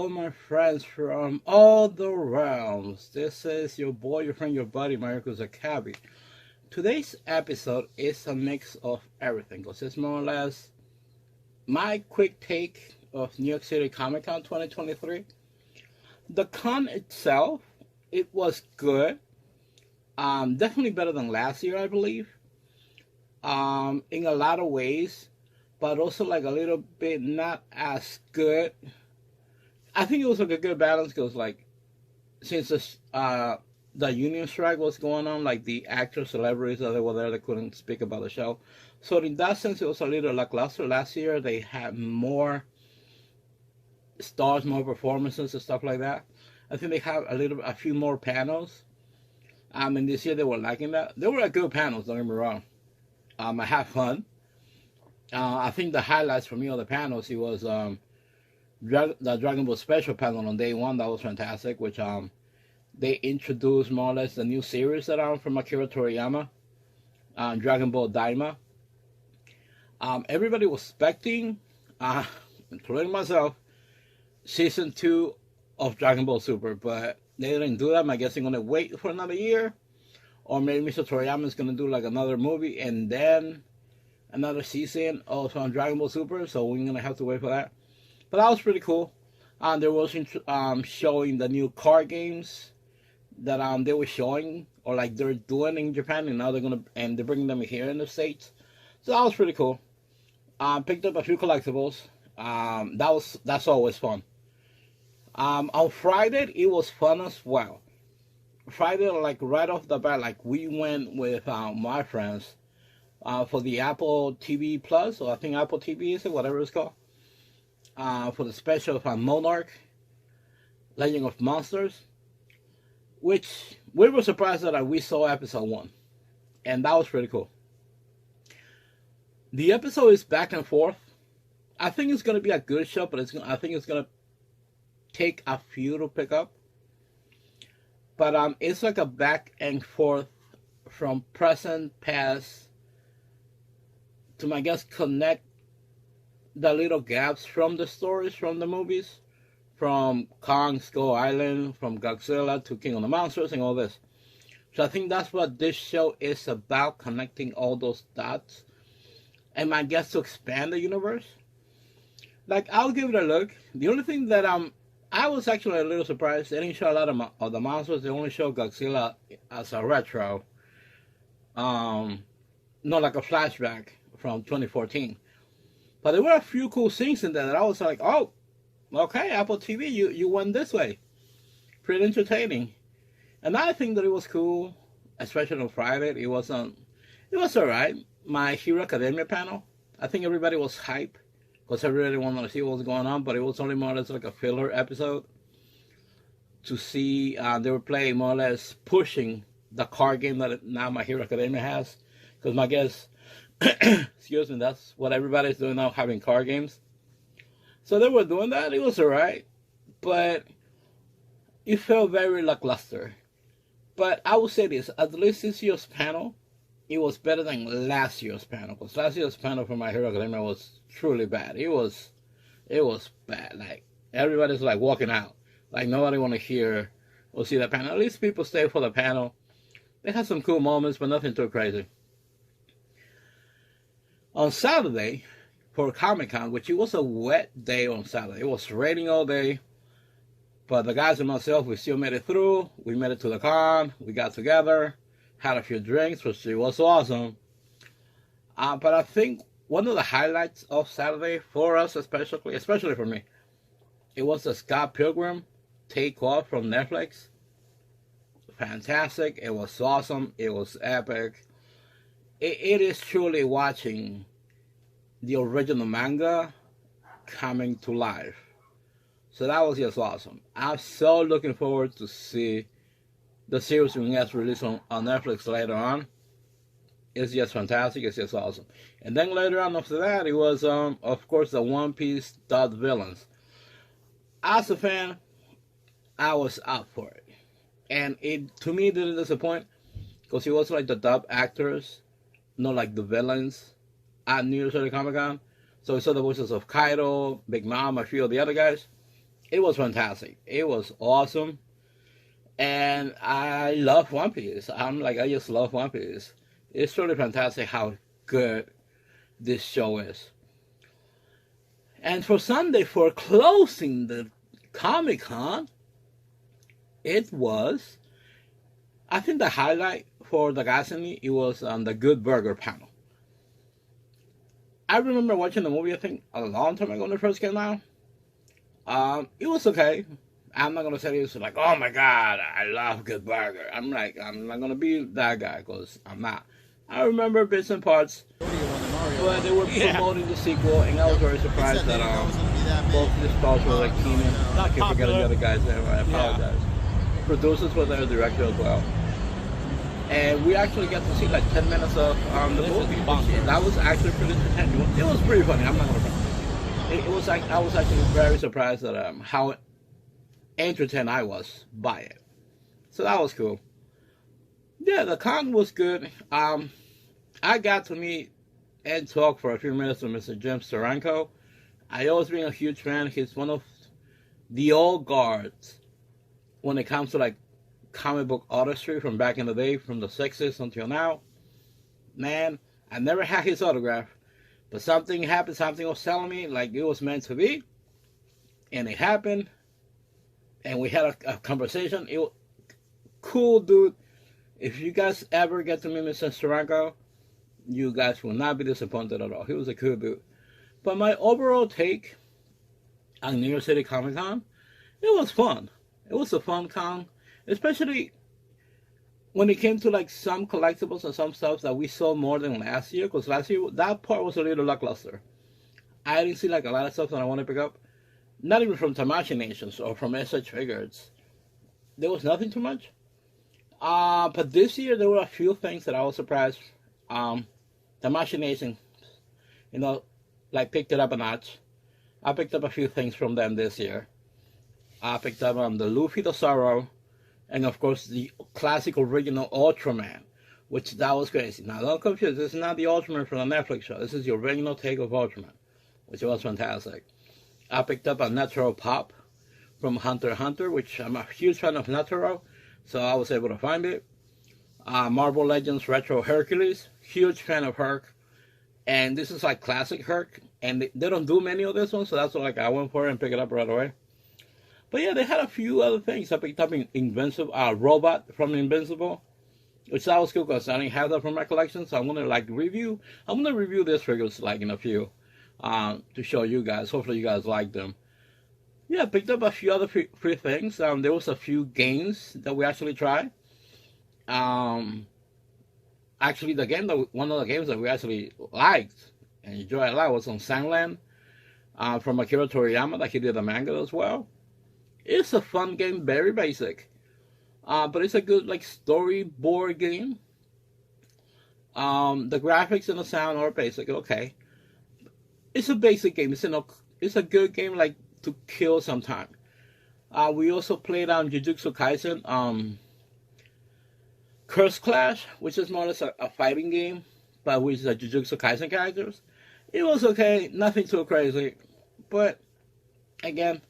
Hello, my friends from all the realms. This is your boy, your friend, your buddy, Marcus Akabi. Today's episode is a mix of everything because it's more or less my quick take of New York City Comic Con 2023. The con itself, it was good. Definitely better than last year, I believe. In a lot of ways, but also like a little bit not as good. I think it was like a good balance because like since the union strike was going on, like the actors, celebrities that were there, they couldn't speak about the show. So in that sense, it was a little lackluster. Last year they had more stars, more performances and stuff like that. I think they have a few more panels. And this year they were lacking that. They were like good panels. Don't get me wrong. I had fun. I think the highlights for me on the panels, it was the Dragon Ball Special panel on day one. That was fantastic. Which they introduced more or less the new series that from Akira Toriyama, Dragon Ball Daima. Everybody was expecting, including myself, season 2 of Dragon Ball Super, but they didn't do that. I guess they're gonna wait for another year, or maybe Mr. Toriyama is gonna do like another movie and then another season of Dragon Ball Super. So we're gonna have to wait for that. But that was pretty cool. They were also showing the new card games that they were showing or like they're doing in Japan, and now they're bringing them here in the States. So that was pretty cool. Picked up a few collectibles. That's always fun. On Friday it was fun as well. Friday, like right off the bat, like we went with my friends for the Apple TV Plus, or I think Apple TV is it, whatever it's called. For the special of Monarch, Legend of Monsters, which we were surprised that we saw episode 1, and that was pretty cool. The episode is back and forth. I think it's gonna be a good show, but I think it's gonna take a few to pick up. But it's like a back and forth from present, past, to I guess connect the little gaps from the stories from the movies, from Kong Skull Island, from Godzilla to King of the Monsters and all this. So I think that's what this show is about, connecting all those dots, and I guess to expand the universe. Like, I'll give it a look. The only thing that I was actually a little surprised, they didn't show a lot of the monsters. They only showed Godzilla as a retro, not like a flashback from 2014. But there were a few cool scenes in there that I was like, oh, okay, Apple TV, you went this way. Pretty entertaining. Another thing that it was cool, especially on Friday, it was alright. My Hero Academia panel, I think everybody was hyped because everybody wanted to see what was going on, but it was only more or less like a filler episode to see. They were playing more or less pushing the card game that now My Hero Academia has, because my guess, excuse me, that's what everybody's doing now, having card games. So they were doing that. It was alright, but it felt very lackluster. But I would say this, at least this year's panel, it was better than last year's panel, because last year's panel for My Hero Academia was truly bad. It was bad. Like, everybody's like walking out. Like, nobody want to hear or see that panel. At least people stay for the panel. They had some cool moments, but nothing too crazy. On Saturday, for Comic-Con, which it was a wet day on Saturday. It was raining all day. But the guys and myself, we still made it through. We made it to the con. We got together. Had a few drinks, which was awesome. But I think one of the highlights of Saturday for us, especially for me, it was the Scott Pilgrim takeoff from Netflix. Fantastic. It was awesome. It was epic. It is truly watching the original manga coming to life. So that was just awesome. I'm so looking forward to see the series when it gets released on Netflix later on. It's just fantastic. It's just awesome. And then later on after that, it was, of course, the One Piece Dot Villains. As a fan, I was up for it. And it, to me, didn't disappoint, because it was like the dub actors, not like the villains at New York City Comic Con. So we saw the voices of Kaido, Big Mom, a few of the other guys. It was fantastic. It was awesome. And I love One Piece. I just love One Piece. It's really fantastic how good this show is. And for Sunday, for closing the Comic Con, it was, I think the highlight for the guys in me, it was on the Good Burger panel. I remember watching the movie, I think, a long time ago when it first came out. It was okay. I'm not going to say it's like, oh my God, I love Good Burger. I'm not going to be that guy, because I'm not. I remember bits and parts, but they were promoting the sequel, and I was very surprised that both the stars were like Keenan. I can't forget the other guys there, I apologize. Producers were there, director as well. And we actually got to see like 10 minutes of the movie. That was actually pretty entertaining. It was pretty funny, I'm not going to lie. It was like, I was actually very surprised at how entertained I was by it. So that was cool. Yeah, the con was good. I got to meet and talk for a few minutes with Mr. Jim Steranko. I always been a huge fan. He's one of the old guards when it comes to like comic book artistry from back in the day, from the 60s until now. Man, I never had his autograph, but something happened. Something was telling me like it was meant to be, and it happened. And we had a conversation. It was cool, dude. If you guys ever get to meet Mr. Steranko, you guys will not be disappointed at all. He was a cool dude. But my overall take on New York City Comic Con, it was fun. It was a fun con, especially when it came to like some collectibles and some stuff that we saw more than last year. Because last year, that part was a little lackluster. I didn't see like a lot of stuff that I want to pick up. Not even from Tamashi Nations or from SH Figures. There was nothing too much. But this year there were a few things that I was surprised. Tamashi Nation, you know, like picked it up a notch. I picked up a few things from them this year. I picked up the Luffy the Sorrow, and of course the classic original Ultraman, which that was crazy. Now don't confuse, this is not the Ultraman from the Netflix show. This is the original take of Ultraman, which was fantastic. I picked up a Netero Pop from Hunter x Hunter, which I'm a huge fan of Netero, so I was able to find it. Marvel Legends Retro Hercules, huge fan of Herc, and this is like classic Herc, and they don't do many of this one, so that's what like I went for it and picked it up right away. But yeah, they had a few other things. I picked up Invincible, Robot from Invincible, which that was cool because I didn't have that from my collection, so I'm gonna review this figures like in a few. To show you guys. Hopefully you guys like them. Yeah, picked up a few other free things. There was a few games that we actually tried. Actually, one of the games that we actually liked and enjoyed a lot was on Sandland from Akira Toriyama, that he did the manga as well. It's a fun game, very basic, but it's a good like storyboard game. The graphics and the sound are basic, okay. It's a basic game. It's a good game like to kill some time. We also played on Jujutsu Kaisen, Curse Clash, which is more or less a fighting game, but with the Jujutsu Kaisen characters. It was okay, nothing too crazy, but again,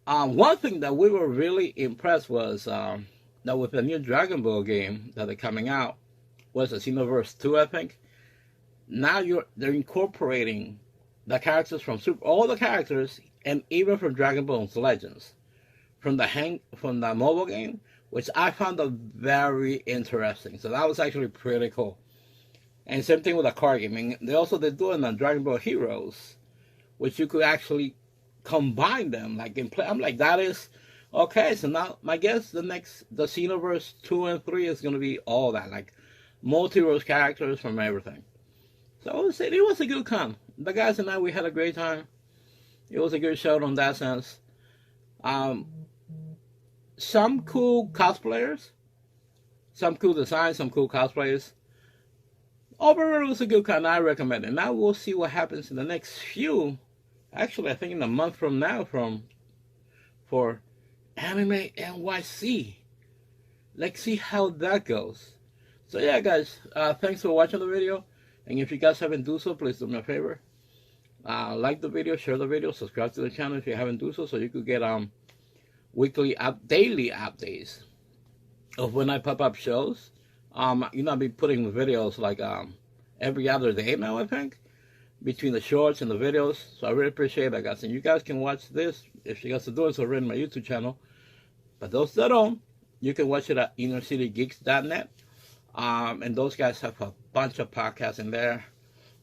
one thing that we were really impressed was that with the new Dragon Ball game that are coming out, was the Xenoverse 2, I think. Now they're incorporating the characters from all the characters, and even from Dragon Ball Legends, from the mobile game, which I found very interesting. So that was actually pretty cool. And same thing with the card game. And they're doing the Dragon Ball Heroes, which you could actually combine them like in play. I'm like, that is okay. So now I guess the Xenoverse 2 and 3 is gonna be all that, like multiverse characters from everything. So I would say it was a good con. The guys and I, we had a great time. It was a good show in that sense. Some cool cosplayers, some cool designs, some cool cosplayers. Overall, it was a good con. I recommend it. Now we'll see what happens in the next few. Actually, I think in a month from now, for Anime NYC. Let's see how that goes. So yeah, guys, thanks for watching the video. And if you guys haven't done so, please do me a favor. Like the video, share the video, subscribe to the channel if you haven't do so you could get weekly daily updates of when I pop up shows. I'll be putting videos like every other day now, I think, between the shorts and the videos. So I really appreciate that, guys. And you guys can watch this if you guys are doing so already on my YouTube channel. But those that don't, you can watch it at innercitygeeks.net. And those guys have a bunch of podcasts in there.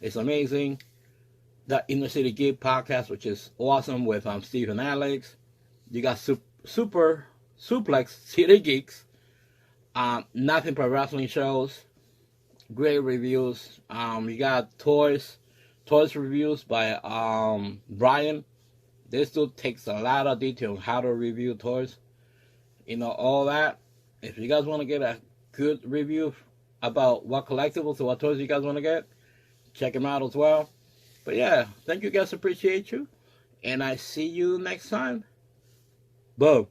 It's amazing. The Inner City Geek podcast, which is awesome, with Steve and Alex. You got Super Suplex City Geeks. Nothing but wrestling shows. Great reviews. You got toys reviews by Brian. This dude takes a lot of detail on how to review toys. All that. If you guys want to get a good review about what collectibles or what toys you guys want to get, check him out as well. But yeah, thank you guys, appreciate you. And I see you next time. Boom.